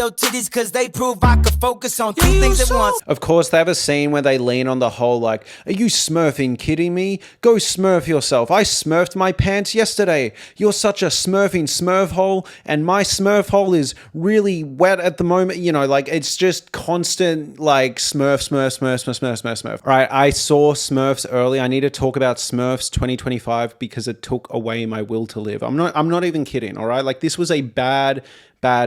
your titties, cause they prove I could focus on two things at once. Of course, they have a scene where they lean on the whole like, are you smurfing kidding me? Go smurf yourself. I smurfed my pants yesterday. You're such a smurfing smurf hole, and my smurf hole is really wet at the moment. You know, like it's just constant like smurf. All right, I saw Smurfs early. I need to talk about Smurfs 2025 because it took away my will to live. I'm not even kidding, all right? Like this was a bad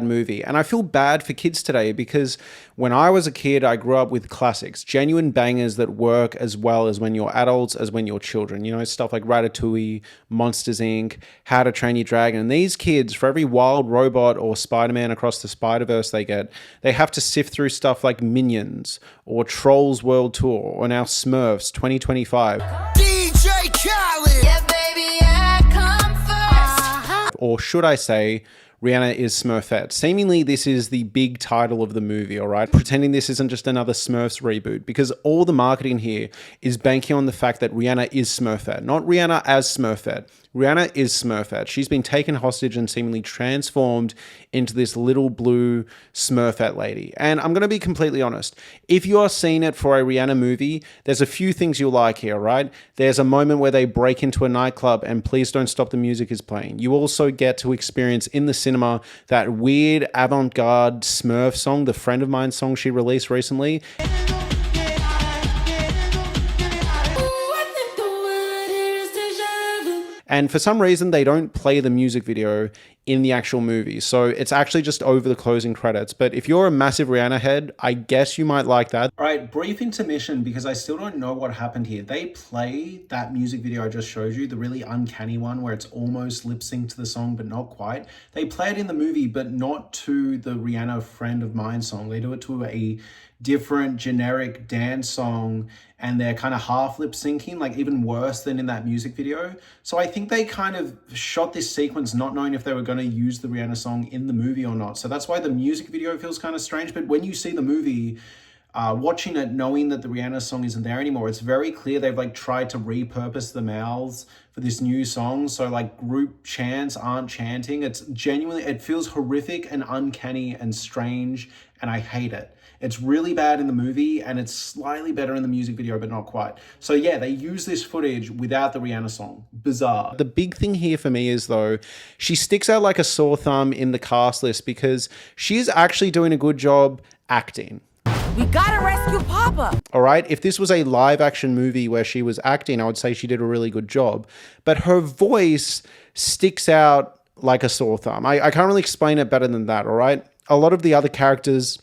movie. And I feel bad for kids today because when I was a kid, I grew up with classics, genuine bangers that work as well as when you're adults as when you're children. You know, stuff like Ratatouille, Monsters, Inc., How to Train Your Dragon. And these kids, for every wild robot or Spider-Man across the Spider-Verse they get, they have to sift through stuff like Minions or Trolls World Tour or now Smurfs 2025. DJ Khaled! Yeah, baby, I come first. Or should I say, Rihanna is Smurfette. Seemingly, this is the big title of the movie, all right? Pretending this isn't just another Smurfs reboot, because all the marketing here is banking on the fact that Rihanna is Smurfette, not Rihanna as Smurfette. Rihanna is Smurfette. She's been taken hostage and seemingly transformed into this little blue Smurfette lady. And I'm going to be completely honest. If you are seeing it for a Rihanna movie, there's a few things you'll like here, right? There's a moment where they break into a nightclub and Please Don't Stop the Music is playing. You also get to experience in the cinema that weird avant-garde Smurf song, the Friend of Mine song she released recently. And for some reason, they don't play the music video in the actual movie. So it's actually just over the closing credits. But if you're a massive Rihanna head, I guess you might like that. All right, brief intermission because I still don't know what happened here. They play that music video I just showed you, the really uncanny one where it's almost lip sync to the song, but not quite. They play it in the movie, but not to the Rihanna Friend of Mine song. They do it to a different generic dance song, and they're kind of half lip syncing, like even worse than in that music video. So I think they kind of shot this sequence not knowing if they were going to use the Rihanna song in the movie or not. So that's why the music video feels kind of strange. But when you see the movie, watching it, knowing that the Rihanna song isn't there anymore, it's very clear they've like tried to repurpose the mouths for this new song. So like group chants aren't chanting. It's genuinely, it feels horrific and uncanny and strange, and I hate it. It's really bad in the movie and it's slightly better in the music video, but not quite. So yeah, they use this footage without the Rihanna song. Bizarre. The big thing here for me is though, she sticks out like a sore thumb in the cast list because she's actually doing a good job acting. We gotta rescue Papa. All right, if this was a live action movie where she was acting, I would say she did a really good job. But her voice sticks out like a sore thumb. I can't really explain it better than that, all right? A lot of the other characters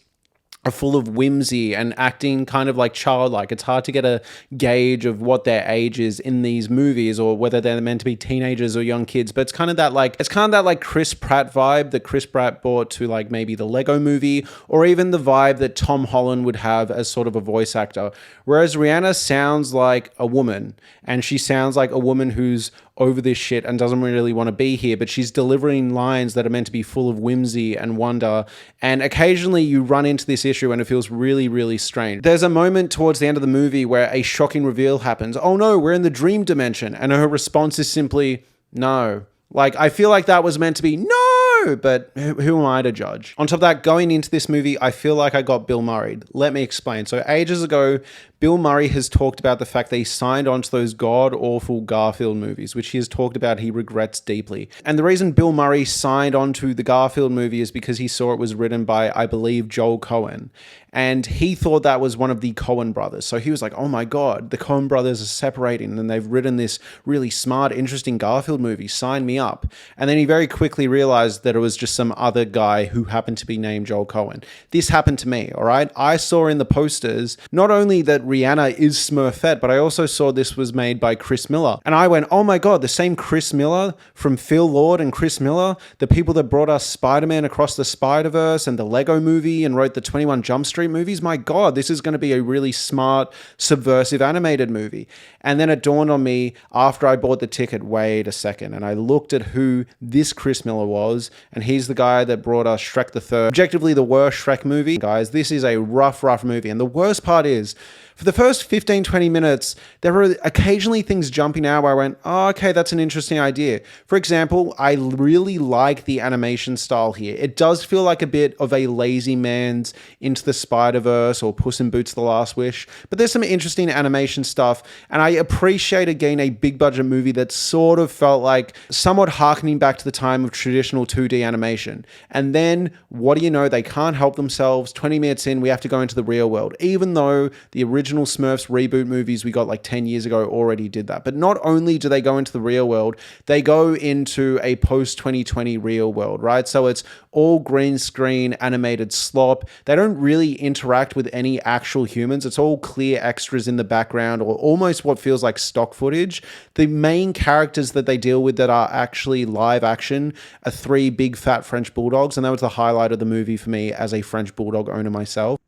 are full of whimsy and acting kind of like childlike. It's hard to get a gauge of what their age is in these movies or whether they're meant to be teenagers or young kids. But it's kind of that like Chris Pratt vibe that Chris Pratt brought to like maybe the Lego movie, or even the vibe that Tom Holland would have as sort of a voice actor. Whereas Rihanna sounds like a woman, and she sounds like a woman who's over this shit and doesn't really want to be here, but she's delivering lines that are meant to be full of whimsy and wonder. And occasionally you run into this issue and it feels really, really strange. There's a moment towards the end of the movie where a shocking reveal happens. Oh no, we're in the dream dimension. And her response is simply, no. Like, I feel like that was meant to be no, but who am I to judge? On top of that, going into this movie, I feel like I got Bill Murray'd. Let me explain. So ages ago, Bill Murray has talked about the fact that he signed on to those god-awful Garfield movies, which he has talked about he regrets deeply. And the reason Bill Murray signed on to the Garfield movie is because he saw it was written by, I believe, Joel Cohen. And he thought that was one of the Coen brothers. So he was like, oh my God, the Coen brothers are separating and they've written this really smart, interesting Garfield movie. Sign me up. And then he very quickly realized that it was just some other guy who happened to be named Joel Cohen. This happened to me, all right? I saw in the posters, not only that Rihanna is Smurfette, but I also saw this was made by Chris Miller. And I went, oh my God, the same Chris Miller from Phil Lord and Chris Miller, the people that brought us Spider-Man Across the Spider-Verse and the Lego movie and wrote the 21 Jump Street movies. My God, this is going to be a really smart, subversive animated movie. And then it dawned on me after I bought the ticket, wait a second. And I looked at who this Chris Miller was, and he's the guy that brought us Shrek the Third. Objectively the worst Shrek movie. Guys, this is a rough movie. And the worst part is, for the first 15-20 minutes, there were occasionally things jumping out where I went, oh, okay, that's an interesting idea. For example, I really like the animation style here. It does feel like a bit of a lazy man's Into the Spider-Verse or Puss in Boots: The Last Wish, but there's some interesting animation stuff, and I appreciate, again, a big budget movie that sort of felt like somewhat harkening back to the time of traditional 2D animation. And then, what do you know, they can't help themselves. 20 minutes in, we have to go into the real world, even though the original Smurfs reboot movies we got like 10 years ago already did that. But not only do they go into the real world, they go into a post-2020 real world, right? So it's all green screen animated slop. They don't really interact with any actual humans. It's all clear extras in the background, or almost what feels like stock footage. The main characters that they deal with that are actually live action are 3 big fat French bulldogs, and that was the highlight of the movie for me as a French bulldog owner myself.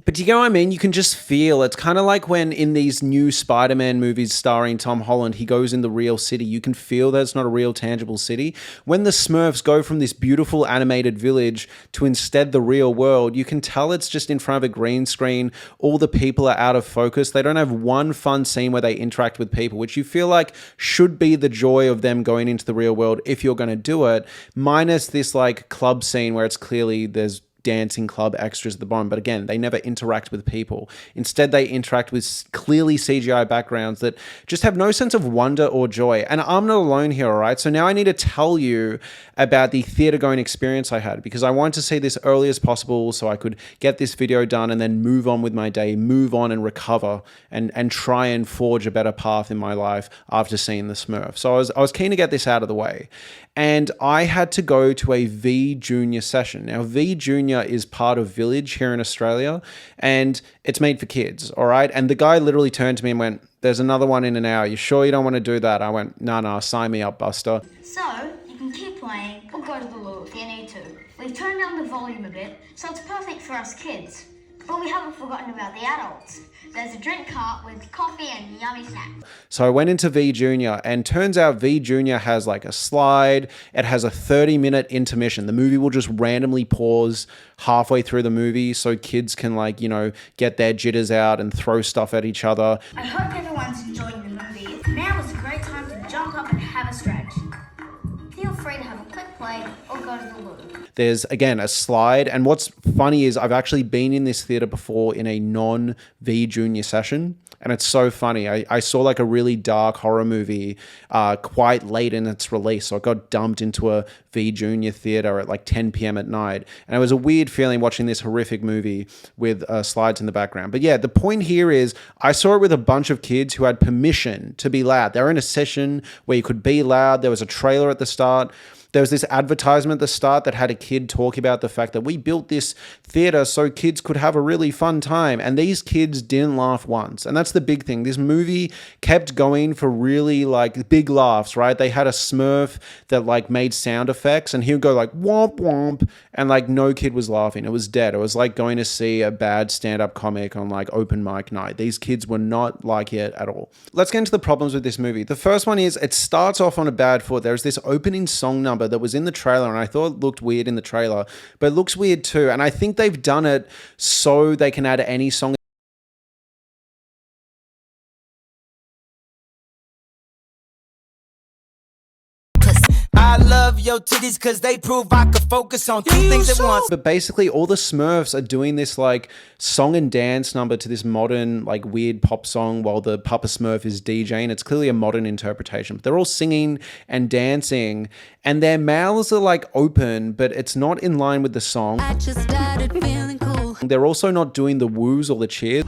But do you get what I mean? You can just feel, it's kind of like when in these new Spider-Man movies starring Tom Holland, he goes in the real city. You can feel that it's not a real tangible city. When the Smurfs go from this beautiful animated village to instead the real world, you can tell it's just in front of a green screen. All the people are out of focus. They don't have one fun scene where they interact with people, which you feel like should be the joy of them going into the real world if you're going to do it, minus this like club scene where it's clearly there's dancing club extras at the bottom. But again, they never interact with people. Instead, they interact with clearly CGI backgrounds that just have no sense of wonder or joy. And I'm not alone here, all right? So now I need to tell you about the Theatergoing Experience I had, because I wanted to see this early as possible so I could get this video done and then move on with my day, move on and recover and try and forge a better path in my life after seeing the Smurf. So I was keen to get this out of the way. And I had to go to a V Junior session. Now, V Junior is part of Village here in Australia, and it's made for kids, all right? And the guy literally turned to me and went, there's another one in an hour. You sure you don't want to do that? I went, no, sign me up, Buster. So, you can keep playing or go to the loo if you need to. We've turned down the volume a bit, so it's perfect for us kids. But we haven't forgotten about the adults. There's a drink cart with coffee and yummy snacks. So I went into V Junior, and turns out V Junior has like a slide. It has a 30-minute intermission. The movie will just randomly pause halfway through the movie so kids can like, you know, get their jitters out and throw stuff at each other. I hope everyone's enjoying the movie. Now is a great time to jump up and have a stretch. Feel free to have a quick play or go to the loo. There's, again, a slide. And what's funny is I've actually been in this theater before in a non-V Junior session. And it's so funny. I saw like a really dark horror movie quite late in its release. So I got dumped into a V Junior theater at like 10 p.m. at night. And it was a weird feeling watching this horrific movie with slides in the background. But yeah, the point here is I saw it with a bunch of kids who had permission to be loud. They were in a session where you could be loud. There was a trailer at the start. There was this advertisement at the start that had a kid talk about the fact that we built this theater so kids could have a really fun time. And these kids didn't laugh once. And that's the big thing. This movie kept going for really like big laughs, right? They had a Smurf that like made sound effects, and he would go like womp womp, and like no kid was laughing. It was dead. It was like going to see a bad stand-up comic on like open mic night. These kids were not like it at all. Let's get into the problems with this movie. The first one is it starts off on a bad foot. There's this opening song number that was in the trailer, and I thought it looked weird in the trailer, but it looks weird too. And I think they've done it so they can add any song. I love your titties cause they prove I could focus on 2 things at once. But basically all the Smurfs are doing this like song and dance number to this modern like weird pop song while the Papa Smurf is DJing. It's clearly a modern interpretation. But they're all singing and dancing, and their mouths are like open, but it's not in line with the song. I just started feeling cool. They're also not doing the woos or the cheers.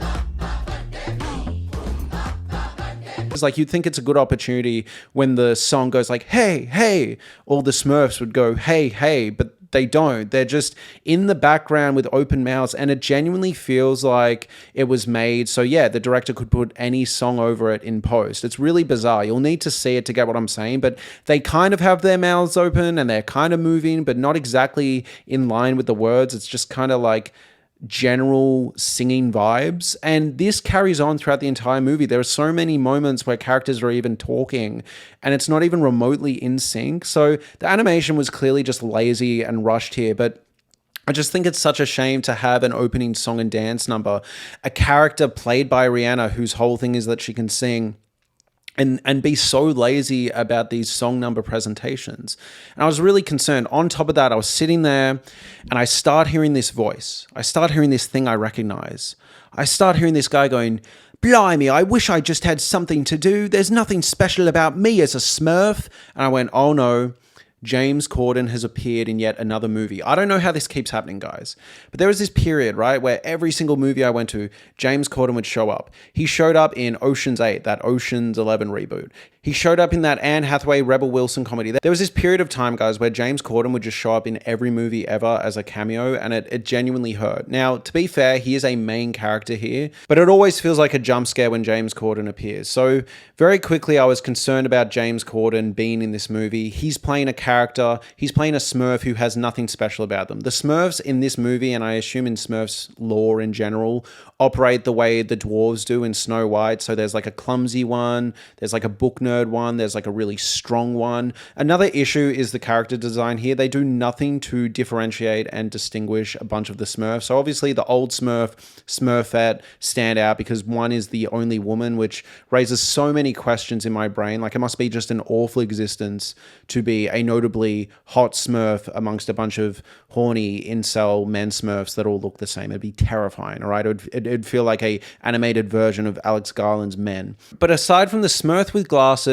It's like you'd think it's a good opportunity when the song goes like, hey, hey, all the Smurfs would go, hey, hey, but they don't. They're just in the background with open mouths, and it genuinely feels like it was made so, yeah, the director could put any song over it in post. It's really bizarre. You'll need to see it to get what I'm saying, but they kind of have their mouths open and they're kind of moving, but not exactly in line with the words. It's just kind of like general singing vibes, and this carries on throughout the entire movie. There are so many moments where characters are even talking and it's not even remotely in sync. So the animation was clearly just lazy and rushed here, but I just think it's such a shame to have an opening song and dance number, a character played by Rihanna whose whole thing is that she can sing, and be so lazy about these song number presentations. And I was really concerned. On top of that, I was sitting there and I start hearing this voice. I start hearing this thing I recognize. I start hearing this guy going, "Blimey, I wish I just had something to do. There's nothing special about me as a Smurf." And I went, oh no, James Corden has appeared in yet another movie. I don't know how this keeps happening, guys, but there was this period, right, where every single movie I went to, James Corden would show up. He showed up in Ocean's 8, that Ocean's 11 reboot. He showed up in that Anne Hathaway Rebel Wilson comedy. There was this period of time, guys, where James Corden would just show up in every movie ever as a cameo, and it genuinely hurt. Now, to be fair, he is a main character here, but it always feels like a jump scare when James Corden appears. So very quickly, I was concerned about James Corden being in this movie. He's playing a character. He's playing a Smurf who has nothing special about them. The Smurfs in this movie, and I assume in Smurfs lore in general, operate the way the dwarves do in Snow White. So there's like a clumsy one, there's like a book nerd one, there's like a really strong one. Another issue is the character design here. They do nothing to differentiate and distinguish a bunch of the Smurfs. So obviously the old Smurf, Smurfette stand out because one is the only woman, which raises so many questions in my brain. Like, it must be just an awful existence to be a notably hot Smurf amongst a bunch of horny incel men Smurfs that all look the same. It'd be terrifying, all right? It'd feel like a animated version of Alex Garland's Men. But aside from the Smurf with glasses,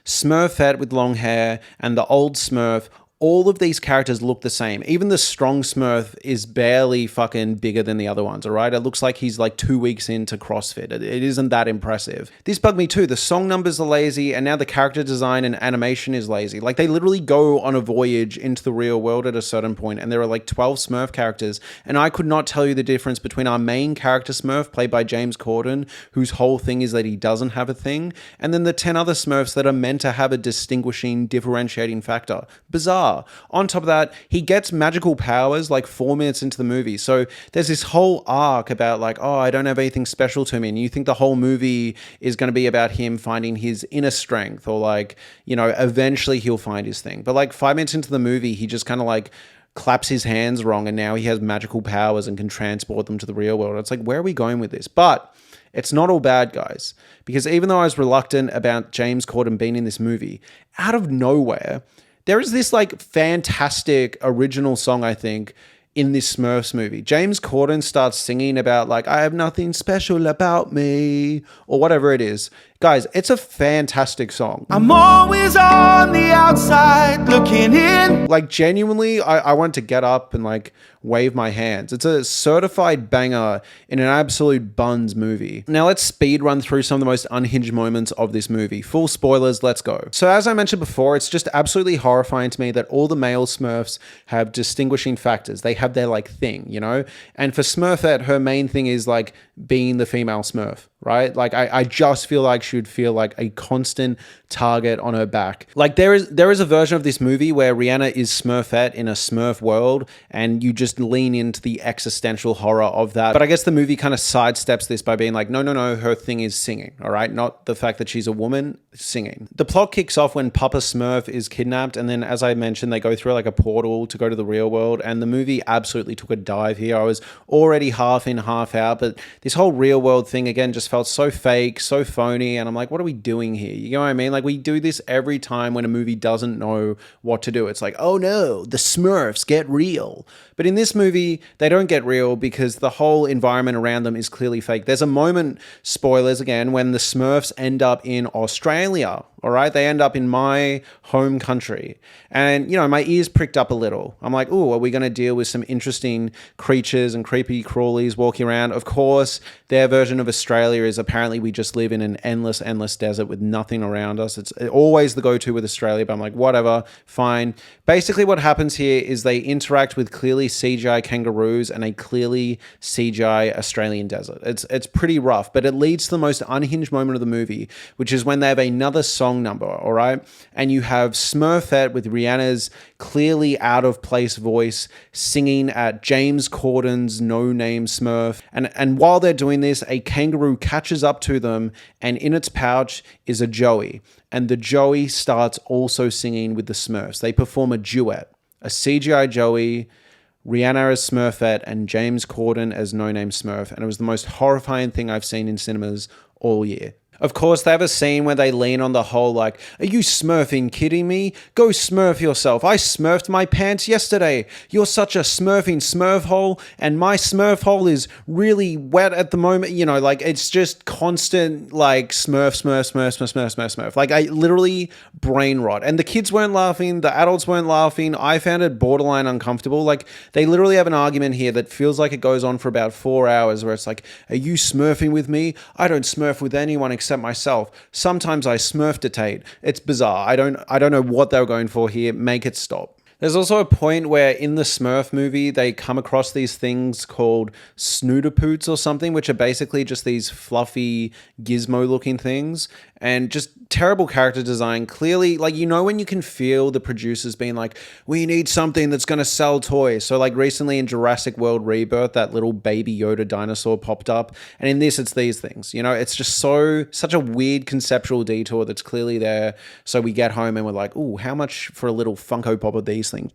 Smurfette with long hair, and the old Smurf, all of these characters look the same. Even the strong Smurf is barely fucking bigger than the other ones, all right? It looks like he's like 2 weeks into CrossFit. It isn't that impressive. This bugged me too. The song numbers are lazy, and now the character design and animation is lazy. Like, they literally go on a voyage into the real world at a certain point, and there are like 12 Smurf characters, and I could not tell you the difference between our main character Smurf, played by James Corden, whose whole thing is that he doesn't have a thing, and then the 10 other Smurfs that are meant to have a distinguishing, differentiating factor. Bizarre. On top of that, he gets magical powers like 4 minutes into the movie. So there's this whole arc about like, oh, I don't have anything special to me. And you think the whole movie is going to be about him finding his inner strength, or like, you know, eventually he'll find his thing. But like 5 minutes into the movie, he just kind of like claps his hands wrong, and now he has magical powers and can transport them to the real world. It's like, where are we going with this? But it's not all bad, guys, because even though I was reluctant about James Corden being in this movie, out of nowhere, there is this like fantastic original song, I think, in this Smurfs movie. James Corden starts singing about like, I have nothing special about me, or whatever it is. Guys, it's a fantastic song. I'm always on the outside looking in. Like, genuinely, I want to get up and like wave my hands. It's a certified banger in an absolute buns movie. Now let's speed run through some of the most unhinged moments of this movie. Full spoilers, let's go. So as I mentioned before, it's just absolutely horrifying to me that all the male Smurfs have distinguishing factors. They have their like thing, you know? And for Smurfette, her main thing is like being the female Smurf, right? Like, I just feel like she would feel like a constant target on her back. Like, there is a version of this movie where Rihanna is Smurfette in a Smurf world, and you just lean into the existential horror of that. But I guess the movie kind of sidesteps this by being like, no, her thing is singing, all right? Not the fact that she's a woman, singing. The plot kicks off when Papa Smurf is kidnapped, and then, as I mentioned, they go through like a portal to go to the real world, and the movie absolutely took a dive here. I was already half in, half out, but this whole real world thing, again, just felt so fake, so phony, and I'm like, what are we doing here? You know what I mean? Like, we do this every time when a movie doesn't know what to do. It's like, oh no, the Smurfs get real. But in this movie, they don't get real because the whole environment around them is clearly fake. There's a moment, spoilers again, when the Smurfs end up in Australia, all right? They end up in my home country. And, you know, my ears pricked up a little. I'm like, ooh, are we going to deal with some interesting creatures and creepy crawlies walking around? Of course, their version of Australia Australia is apparently we just live in an endless desert with nothing around us. It's always the go-to with Australia, but I'm like, whatever, fine. Basically what happens here is they interact with clearly CGI kangaroos and a clearly CGI Australian desert. It's pretty rough, but it leads to the most unhinged moment of the movie, which is when they have another song number, all right? And you have Smurfette with Rihanna's clearly out of place voice singing at James Corden's No Name Smurf. And while they're doing this, a kangaroo catches up to them, and in its pouch is a joey. And the joey starts also singing with the Smurfs. They perform a duet, a CGI joey, Rihanna as Smurfette, and James Corden as No Name Smurf. And it was the most horrifying thing I've seen in cinemas all year. Of course, they have a scene where they lean on the whole like, are you smurfing kidding me? Go smurf yourself. I smurfed my pants yesterday. You're such a smurfing smurf hole, and my smurf hole is really wet at the moment. You know, like it's just constant like smurf. Like I literally brain rot. And the kids weren't laughing. The adults weren't laughing. I found it borderline uncomfortable. Like they literally have an argument here that feels like it goes on for about 4 hours where it's like, are you smurfing with me? I don't smurf with anyone except myself. Sometimes I smurf-ditate. It's bizarre. I don't know what they were going for here. Make it stop. There's also a point where in the Smurf movie, they come across these things called snootapoots or something, which are basically just these fluffy gizmo-looking things, and just terrible character design. Clearly, like, you know when you can feel the producers being like, we need something that's going to sell toys. So like recently in Jurassic World Rebirth, that little baby Yoda dinosaur popped up, and in this, it's these things. You know, it's just such a weird conceptual detour that's clearly there. So we get home and we're like, ooh, how much for a little Funko Pop of these things?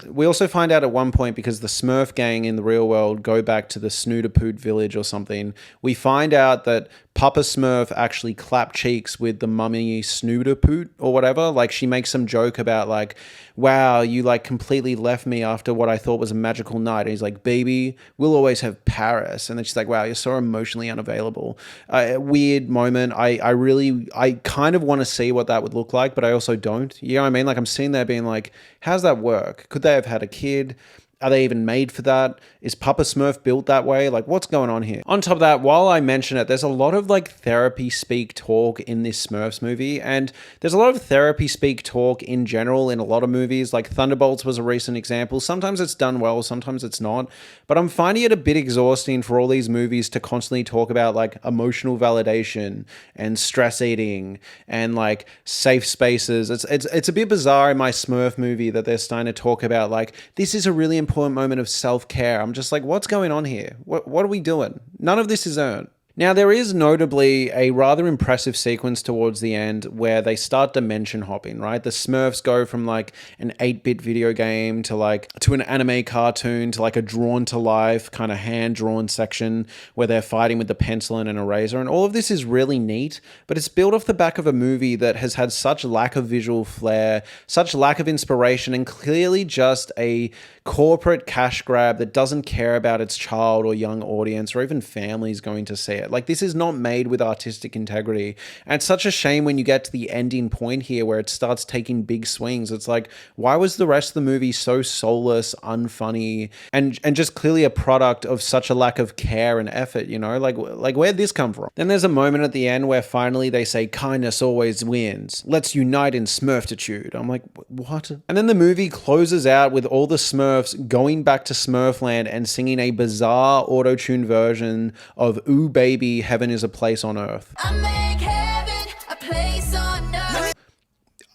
We also find out at one point, because the Smurf gang in the real world go back to the Snootapoot village or something, we find out that Papa Smurf actually clapped cheeks with the mummy Snootapoot or whatever. Like she makes some joke about like, wow, you like completely left me after what I thought was a magical night. And he's like, baby, we'll always have Paris. And then she's like, wow, you're so emotionally unavailable. Weird moment. I kind of want to see what that would look like, but I also don't. You know what I mean? Like I'm sitting there being like, how's that work? Could they have had a kid? Are they even made for that? Is Papa Smurf built that way? Like, what's going on here? On top of that, while I mention it, there's a lot of like therapy speak talk in this Smurfs movie, and there's a lot of therapy speak talk in general in a lot of movies. Like Thunderbolts was a recent example. Sometimes it's done well, sometimes it's not. But I'm finding it a bit exhausting for all these movies to constantly talk about like emotional validation and stress eating and like safe spaces. It's a bit bizarre in my Smurf movie that they're starting to talk about like, this is a really important moment of self-care. I'm just like, what's going on here? What are we doing? None of this is earned. Now, there is notably a rather impressive sequence towards the end where they start dimension hopping, right? The Smurfs go from like an 8-bit video game to an anime cartoon to like a drawn to life kind of hand-drawn section where they're fighting with the pencil and an eraser. And all of this is really neat, but it's built off the back of a movie that has had such lack of visual flair, such lack of inspiration, and clearly just a corporate cash grab that doesn't care about its child or young audience or even families going to see it. Like, this is not made with artistic integrity. And it's such a shame when you get to the ending point here where it starts taking big swings. It's like, why was the rest of the movie so soulless, unfunny, and just clearly a product of such a lack of care and effort, you know? Like where'd this come from? Then there's a moment at the end where finally they say, kindness always wins. Let's unite in Smurftitude. I'm like, what? And then the movie closes out with all the Smurfs going back to Smurfland and singing a bizarre auto-tune version of Ooh Baby, Heaven is a Place on Earth. I make heaven a place on earth.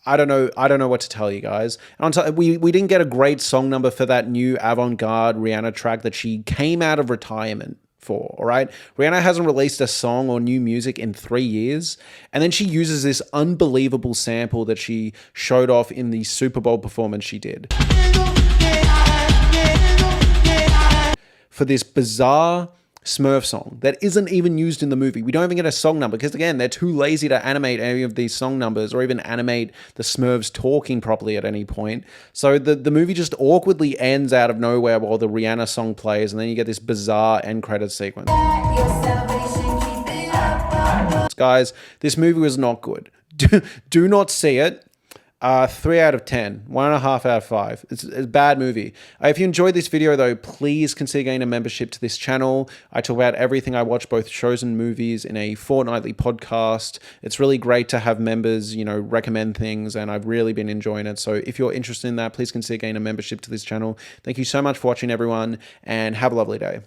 I don't know what to tell you guys. We didn't get a great song number for that new avant-garde Rihanna track that she came out of retirement for, all right? Rihanna hasn't released a song or new music in 3 years, and then she uses this unbelievable sample that she showed off in the Super Bowl performance she did for this bizarre Smurf song that isn't even used in the movie. We don't even get a song number because, again, they're too lazy to animate any of these song numbers or even animate the Smurfs talking properly at any point. So the movie just awkwardly ends out of nowhere while the Rihanna song plays, and then you get this bizarre end credits sequence. Guys, this movie was not good. Do not see it. 3 out of 10, 1.5 out of 5. It's a bad movie. If you enjoyed this video though, please consider getting a membership to this channel. I talk about everything I watch, both shows and movies, in a fortnightly podcast. It's really great to have members, recommend things, and I've really been enjoying it. So if you're interested in that, please consider getting a membership to this channel. Thank you so much for watching, everyone, and have a lovely day.